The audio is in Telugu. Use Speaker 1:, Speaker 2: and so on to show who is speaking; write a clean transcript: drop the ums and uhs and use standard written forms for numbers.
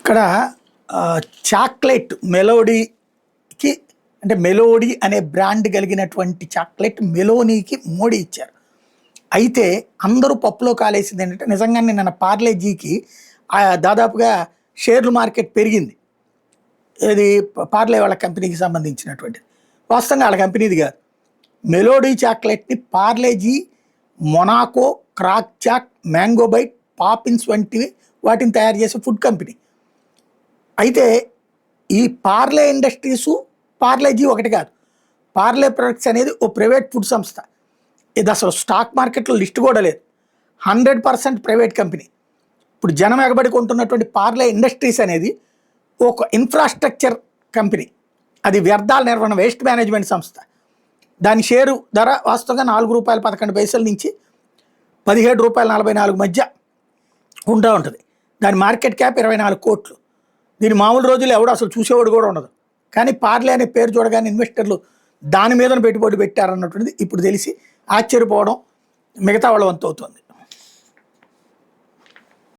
Speaker 1: ఇక్కడ చాక్లెట్ మెలోడీకి అంటే మెలోడీ అనే బ్రాండ్ కలిగినటువంటి చాక్లెట్ మెలోనీకి మోడీ ఇచ్చారు. అయితే అందరూ పప్పులో కాలేసింది ఏంటంటే నిజంగానే నిన్న పార్లేజీకి దాదాపుగా షేర్లు మార్కెట్ పెరిగింది. ఇది పార్లే వాళ్ళ కంపెనీకి సంబంధించినటువంటిది. వాస్తవంగా వాళ్ళ కంపెనీది కాదు. మెలోడీ చాక్లెట్ని Parle G, Monaco, Krackjack, mango bite, Poppins వంటివి వాటిని తయారు చేసే ఫుడ్ కంపెనీ. అయితే ఈ పార్లే ఇండస్ట్రీసు పార్లేజీ ఒకటి కాదు. పార్లే ప్రొడక్ట్స్ అనేది ఓ ప్రైవేట్ ఫుడ్ సంస్థ. ఇది అసలు స్టాక్ మార్కెట్లో లిస్ట్ కూడా లేదు. 100% ప్రైవేట్ కంపెనీ. ఇప్పుడు జనం ఎగబడి కొంటున్నటువంటి పార్లే ఇండస్ట్రీస్ అనేది ఒక ఇన్ఫ్రాస్ట్రక్చర్ కంపెనీ. అది వ్యర్థాల నిర్వహణ వేస్ట్ మేనేజ్మెంట్ సంస్థ. దాని షేరు ధర వాస్తవంగా ₹4.11 నుంచి ₹17.44 మధ్య ఉంటా ఉంటుంది. దాని మార్కెట్ క్యాప్ 24 కోట్లు. దీని మామూలు రోజులు ఎవడు అసలు చూసేవాడు కూడా ఉండదు. కానీ పార్లే అనే పేరు చూడగానే ఇన్వెస్టర్లు దాని మీద పెట్టుబడి పెట్టారన్నటువంటిది ఇప్పుడు తెలిసి ఆశ్చర్యపోవడం మిగతా వాళ్ళ వంతు అవుతుంది.